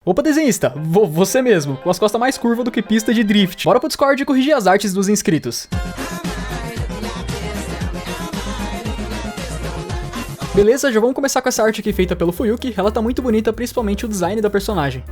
Opa, desenhista, você mesmo, com as costas mais curvas do que pista de drift. Bora pro Discord e corrigir as artes dos inscritos. Beleza, já vamos começar com essa arte aqui feita pelo Fuyuki. Ela tá muito bonita, principalmente o design da personagem.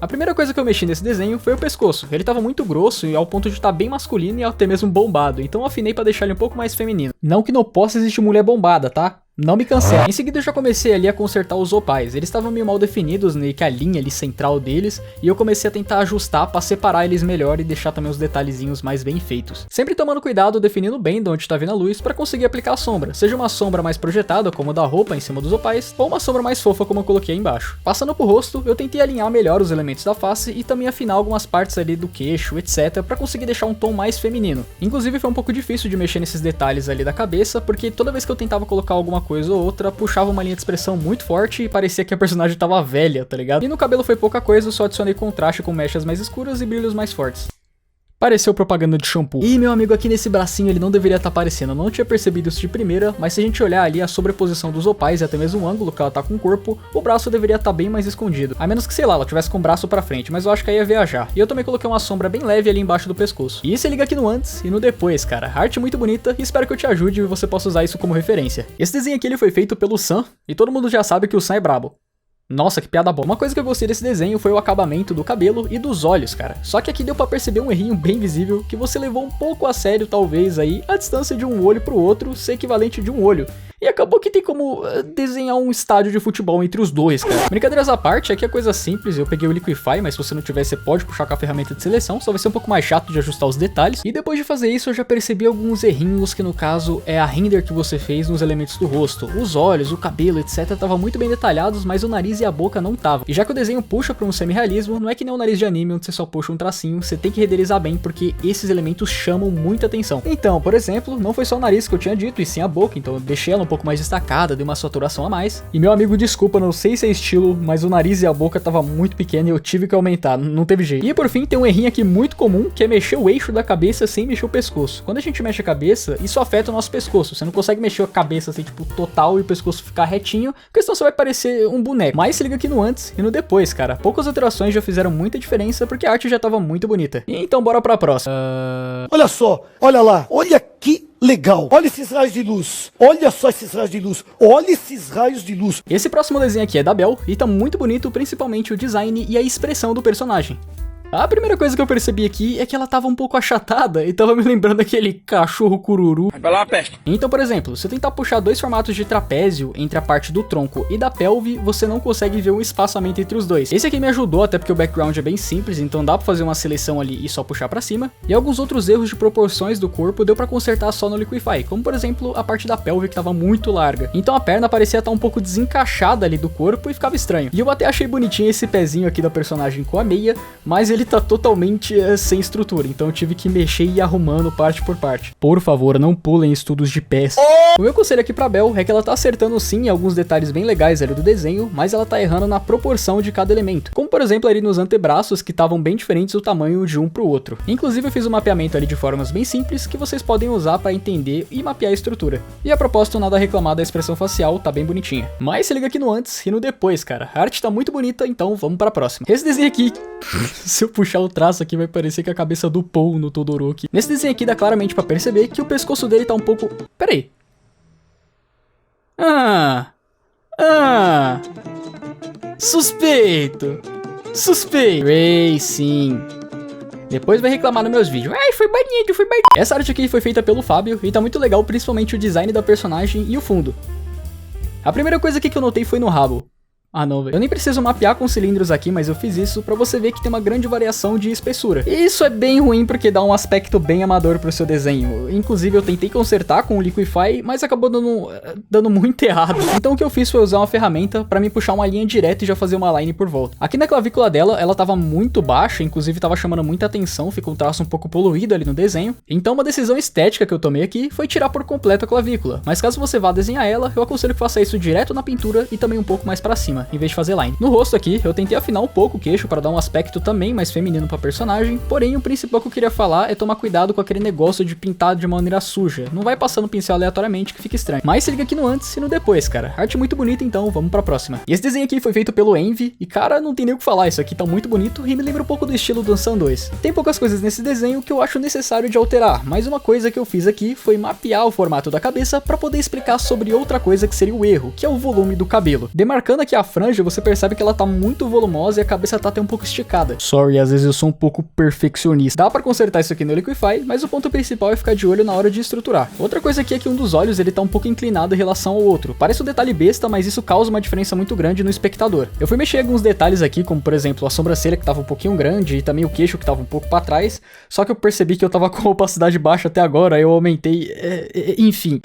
A primeira coisa que eu mexi nesse desenho foi o pescoço. Ele tava muito grosso e ao ponto de estar bem masculino e até mesmo bombado, então eu afinei pra deixar ele um pouco mais feminino. Não que não possa existir mulher bombada, tá? Não me cancela. Em seguida eu já comecei ali a consertar os opais. Eles estavam meio mal definidos, meio que a linha ali central deles, e eu comecei a tentar ajustar pra separar eles melhor e deixar também os detalhezinhos mais bem feitos. Sempre tomando cuidado, definindo bem de onde tá vindo a luz pra conseguir aplicar a sombra. Seja uma sombra mais projetada, como a da roupa em cima dos opais, ou uma sombra mais fofa, como eu coloquei aí embaixo. Passando pro rosto, eu tentei alinhar melhor os elementos da face e também afinar algumas partes ali do queixo, etc, pra conseguir deixar um tom mais feminino. Inclusive foi um pouco difícil de mexer nesses detalhes ali da cabeça, porque toda vez que eu tentava colocar alguma coisa ou outra, puxava uma linha de expressão muito forte e parecia que a personagem tava velha, tá ligado? E no cabelo foi pouca coisa, só adicionei contraste com mechas mais escuras e brilhos mais fortes. Pareceu propaganda de shampoo. E meu amigo, aqui nesse bracinho ele não deveria estar aparecendo. Eu não tinha percebido isso de primeira, mas se a gente olhar ali a sobreposição dos opais e até mesmo o ângulo que ela tá com o corpo, o braço deveria estar bem mais escondido. A menos que, sei lá, ela tivesse com o braço pra frente, mas eu acho que aí ia viajar. E eu também coloquei uma sombra bem leve ali embaixo do pescoço. E se liga aqui no antes e no depois, cara. Arte muito bonita e espero que eu te ajude e você possa usar isso como referência. Esse desenho aqui ele foi feito pelo Sam, e todo mundo já sabe que o Sam é brabo. Nossa, que piada boa. Uma coisa que eu gostei desse desenho foi o acabamento do cabelo e dos olhos, cara. Só que aqui deu pra perceber um errinho bem visível, que você levou um pouco a sério, talvez, aí, a distância de um olho pro outro ser equivalente de um olho. E acabou que tem como desenhar um estádio de futebol entre os dois, cara. Brincadeiras à parte, aqui é coisa simples, eu peguei o Liquify, mas se você não tiver, você pode puxar com a ferramenta de seleção, só vai ser um pouco mais chato de ajustar os detalhes. E depois de fazer isso, eu já percebi alguns errinhos, que no caso é a render que você fez nos elementos do rosto. Os olhos, o cabelo, etc, estavam muito bem detalhados, mas o nariz e a boca não estavam. E já que o desenho puxa para um semi-realismo, não é que nem o nariz de anime, onde você só puxa um tracinho, você tem que renderizar bem, porque esses elementos chamam muita atenção. Então, por exemplo, não foi só o nariz que eu tinha dito, e sim a boca, então eu deixei ela um pouco mais destacada, dei uma saturação a mais. E meu amigo, desculpa, não sei se é estilo, mas o nariz e a boca tava muito pequeno e eu tive que aumentar, não teve jeito. E por fim, tem um errinho aqui muito comum, que é mexer o eixo da cabeça sem mexer o pescoço. Quando a gente mexe a cabeça, isso afeta o nosso pescoço. Você não consegue mexer a cabeça assim, tipo, total e o pescoço ficar retinho, porque senão você vai parecer um boneco. Mas se liga aqui no antes e no depois, cara. Poucas alterações já fizeram muita diferença, porque a arte já tava muito bonita. E então bora pra próxima. Olha só, olha lá, olha que legal. Olha esses raios de luz. Olha só esses raios de luz. Olha esses raios de luz. Esse próximo desenho aqui é da Belle e tá muito bonito, principalmente o design e a expressão do personagem. A primeira coisa que eu percebi aqui é que ela tava um pouco achatada e tava me lembrando aquele cachorro cururu. Vai lá, peste. Então, por exemplo, se eu tentar puxar dois formatos de trapézio entre a parte do tronco e da pelve, você não consegue ver um espaçamento entre os dois. Esse aqui me ajudou, até porque o background é bem simples, então dá pra fazer uma seleção ali e só puxar pra cima. E alguns outros erros de proporções do corpo deu pra consertar só no Liquify, como por exemplo a parte da pelve que tava muito larga. Então a perna parecia estar um pouco desencaixada ali do corpo e ficava estranho. E eu até achei bonitinho esse pezinho aqui da personagem com a meia, mas ele tá totalmente sem estrutura, então eu tive que mexer e ir arrumando parte por parte. Por favor, não pulem estudos de pés. O meu conselho aqui pra Belle é que ela tá acertando sim alguns detalhes bem legais ali do desenho, mas ela tá errando na proporção de cada elemento. Como por exemplo ali nos antebraços, que estavam bem diferentes o tamanho de um pro outro. Inclusive eu fiz um mapeamento ali de formas bem simples que vocês podem usar pra entender e mapear a estrutura. E a propósito, nada a reclamar da expressão facial, tá bem bonitinha. Mas se liga aqui no antes e no depois, cara. A arte tá muito bonita, então vamos pra próxima. Esse desenho aqui, se eu puxar o traço aqui, vai parecer que é a cabeça do Paul no Todoroki. Nesse desenho aqui dá claramente pra perceber que o pescoço dele tá um pouco... Peraí. Suspeito. Racing. Depois vai reclamar nos meus vídeos. Ai, foi banido. Essa arte aqui foi feita pelo Fábio e tá muito legal, principalmente o design da personagem e o fundo. A primeira coisa aqui que eu notei foi no rabo. Ah não, velho. Eu nem preciso mapear com cilindros aqui, mas eu fiz isso pra você ver que tem uma grande variação de espessura. E isso é bem ruim porque dá um aspecto bem amador pro seu desenho. Inclusive eu tentei consertar com o Liquify, mas acabou dando muito errado. Então o que eu fiz foi usar uma ferramenta pra me puxar uma linha direta e já fazer uma line por volta. Aqui na clavícula dela, ela tava muito baixa, inclusive tava chamando muita atenção, ficou um traço um pouco poluído ali no desenho. Então uma decisão estética que eu tomei aqui foi tirar por completo a clavícula. Mas caso você vá desenhar ela, eu aconselho que faça isso direto na pintura e também um pouco mais pra cima. cima, em vez de fazer line. No rosto aqui, eu tentei afinar um pouco o queixo para dar um aspecto também mais feminino pra personagem, porém o principal que eu queria falar é tomar cuidado com aquele negócio de pintar de maneira suja. Não vai passando o pincel aleatoriamente que fica estranho. Mas se liga aqui no antes e no depois, cara. Arte muito bonita, então vamos pra próxima. E esse desenho aqui foi feito pelo Envy, e cara, não tem nem o que falar, isso aqui tá muito bonito e me lembra um pouco do estilo do Unsun 2. Tem poucas coisas nesse desenho que eu acho necessário de alterar, mas uma coisa que eu fiz aqui foi mapear o formato da cabeça pra poder explicar sobre outra coisa que seria o erro, que é o volume do cabelo. Demarcando aqui a franja, você percebe que ela tá muito volumosa e a cabeça tá até um pouco esticada. Sorry, às vezes eu sou um pouco perfeccionista. Dá pra consertar isso aqui no Liquify, mas o ponto principal é ficar de olho na hora de estruturar. Outra coisa aqui é que um dos olhos ele tá um pouco inclinado em relação ao outro. Parece um detalhe besta, mas isso causa uma diferença muito grande no espectador. Eu fui mexer em alguns detalhes aqui, como por exemplo a sobrancelha que tava um pouquinho grande e também o queixo que tava um pouco pra trás, só que eu percebi que eu tava com opacidade baixa até agora, eu aumentei, enfim.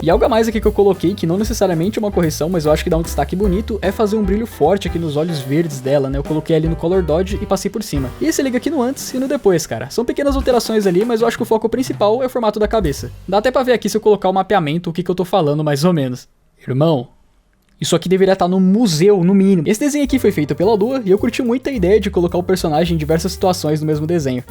E algo a mais aqui que eu coloquei, que não necessariamente é uma correção, mas eu acho que dá um destaque bonito, é fazer um brilho forte aqui nos olhos verdes dela, né? Eu coloquei ali no Color Dodge e passei por cima. E se liga aqui no antes e no depois, cara. São pequenas alterações ali, mas eu acho que o foco principal é o formato da cabeça. Dá até pra ver aqui se eu colocar o mapeamento, o que eu tô falando mais ou menos. Irmão, isso aqui deveria estar no museu, no mínimo. Esse desenho aqui foi feito pela Lua e eu curti muito a ideia de colocar o personagem em diversas situações no mesmo desenho.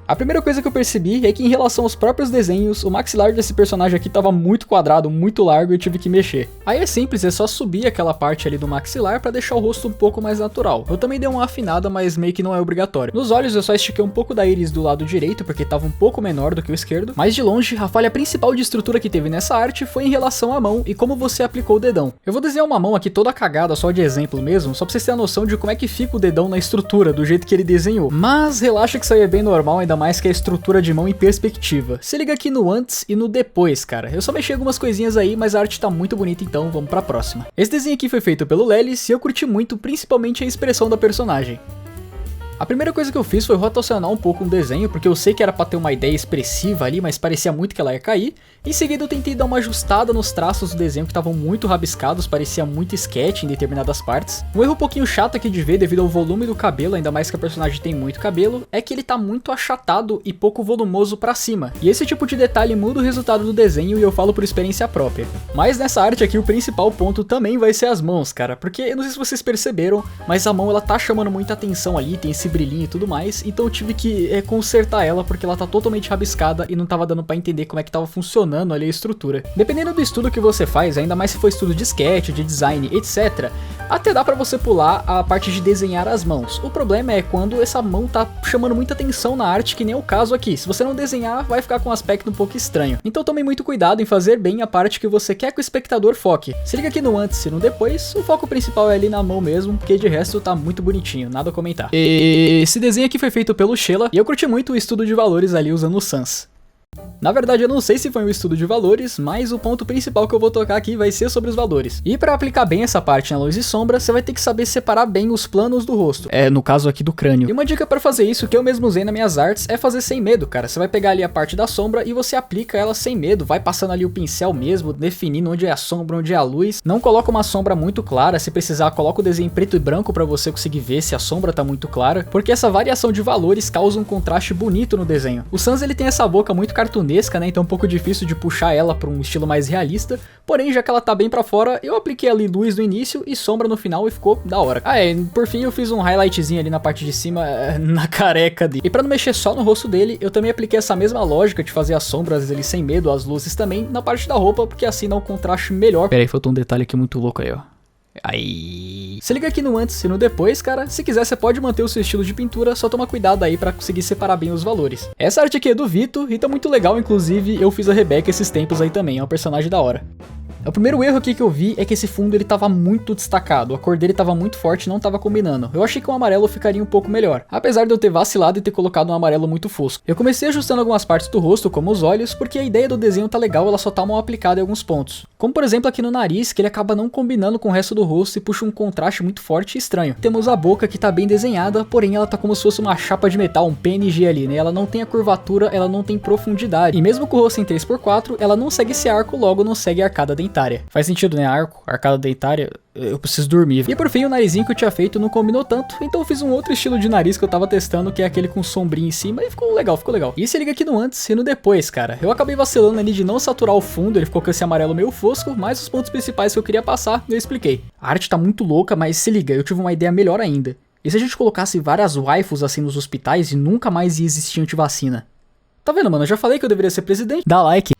A primeira coisa que eu percebi é que em relação aos próprios desenhos, o maxilar desse personagem aqui tava muito quadrado, muito largo e eu tive que mexer. Aí é simples, é só subir aquela parte ali do maxilar pra deixar o rosto um pouco mais natural. Eu também dei uma afinada, mas meio que não é obrigatório. Nos olhos eu só estiquei um pouco da íris do lado direito, porque tava um pouco menor do que o esquerdo, mas de longe a falha principal de estrutura que teve nessa arte foi em relação à mão e como você aplicou o dedão. Eu vou desenhar uma mão aqui toda cagada só de exemplo mesmo, só pra vocês terem a noção de como é que fica o dedão na estrutura, do jeito que ele desenhou. Mas relaxa que isso aí é bem normal, ainda mais que a estrutura de mão em perspectiva. Se liga aqui no antes e no depois, cara. Eu só mexi algumas coisinhas aí, mas a arte tá muito bonita, então vamos pra próxima. Esse desenho aqui foi feito pelo Lelis e eu curti muito, principalmente a expressão da personagem. A primeira coisa que eu fiz foi rotacionar um pouco o desenho, porque eu sei que era pra ter uma ideia expressiva ali, mas parecia muito que ela ia cair. Em seguida eu tentei dar uma ajustada nos traços do desenho que estavam muito rabiscados, parecia muito sketch em determinadas partes. Um erro um pouquinho chato aqui de ver devido ao volume do cabelo, ainda mais que a personagem tem muito cabelo, é que ele tá muito achatado e pouco volumoso pra cima. E esse tipo de detalhe muda o resultado do desenho e eu falo por experiência própria. Mas nessa arte aqui o principal ponto também vai ser as mãos, cara, porque eu não sei se vocês perceberam, mas a mão ela tá chamando muita atenção ali, tem esse brilhinho e tudo mais, então eu tive que consertar ela porque ela tá totalmente rabiscada e não tava dando pra entender como é que tava funcionando ali a estrutura. Dependendo do estudo que você faz, ainda mais se for estudo de sketch, de design, etc, até dá pra você pular a parte de desenhar as mãos. O problema é quando essa mão tá chamando muita atenção na arte, que nem é o caso aqui. Se você não desenhar, vai ficar com um aspecto um pouco estranho. Então tome muito cuidado em fazer bem a parte que você quer que o espectador foque. Se liga aqui no antes e no depois, o foco principal é ali na mão mesmo, porque de resto tá muito bonitinho, nada a comentar. Esse desenho aqui foi feito pelo Sheila e eu curti muito o estudo de valores ali usando o Sans. Na verdade eu não sei se foi um estudo de valores, mas o ponto principal que eu vou tocar aqui vai ser sobre os valores. E para aplicar bem essa parte na luz e sombra, você vai ter que saber separar bem os planos do rosto. No caso aqui do crânio. E uma dica para fazer isso que eu mesmo usei nas minhas artes é fazer sem medo, cara. Você vai pegar ali a parte da sombra e você aplica ela sem medo, vai passando ali o pincel mesmo, definindo onde é a sombra, onde é a luz. Não coloca uma sombra muito clara, se precisar coloca o desenho em preto e branco para você conseguir ver se a sombra tá muito clara, porque essa variação de valores causa um contraste bonito no desenho. O Sans ele tem essa boca muito cartunesca, né? Então é um pouco difícil de puxar ela para um estilo mais realista, porém já que ela tá bem pra fora, eu apliquei ali luz no início e sombra no final e ficou da hora. Por fim eu fiz um highlightzinho ali na parte de cima, na careca dele. E pra não mexer só no rosto dele, eu também apliquei essa mesma lógica de fazer as sombras ali sem medo, as luzes também, na parte da roupa, porque assim dá um contraste melhor. Pera aí, faltou um detalhe aqui muito louco aí, ó. Aí. Se liga aqui no antes e no depois, cara. Se quiser você pode manter o seu estilo de pintura, só toma cuidado aí pra conseguir separar bem os valores. Essa arte aqui é do Vito e tá muito legal, inclusive eu fiz a Rebecca esses tempos aí também, é um personagem da hora. O primeiro erro aqui que eu vi é que esse fundo ele tava muito destacado, a cor dele tava muito forte e não tava combinando. Eu achei que um amarelo ficaria um pouco melhor, apesar de eu ter vacilado e ter colocado um amarelo muito fosco. Eu comecei ajustando algumas partes do rosto, como os olhos, porque a ideia do desenho tá legal, ela só tá mal aplicada em alguns pontos. Como por exemplo aqui no nariz, que ele acaba não combinando com o resto do rosto e puxa um contraste muito forte e estranho. Temos a boca que tá bem desenhada, porém ela tá como se fosse uma chapa de metal, um PNG ali, né? Ela não tem a curvatura, ela não tem profundidade. E mesmo com o rosto em 3x4, ela não segue esse arco, logo não segue a arcada dentária. dentária. Faz sentido, né? Arco, arcada dentária, eu preciso dormir. E por fim, o narizinho que eu tinha feito não combinou tanto, então eu fiz um outro estilo de nariz que eu tava testando, que é aquele com sombrinha em cima, e ficou legal, ficou legal. E se liga aqui no antes e no depois, cara. Eu acabei vacilando ali de não saturar o fundo, ele ficou com esse amarelo meio fosco, mas os pontos principais que eu queria passar, eu expliquei. A arte tá muito louca, mas se liga, eu tive uma ideia melhor ainda. E se a gente colocasse várias waifus assim nos hospitais e nunca mais ia existir antivacina? Tá vendo, mano? Eu já falei que eu deveria ser presidente. Dá like.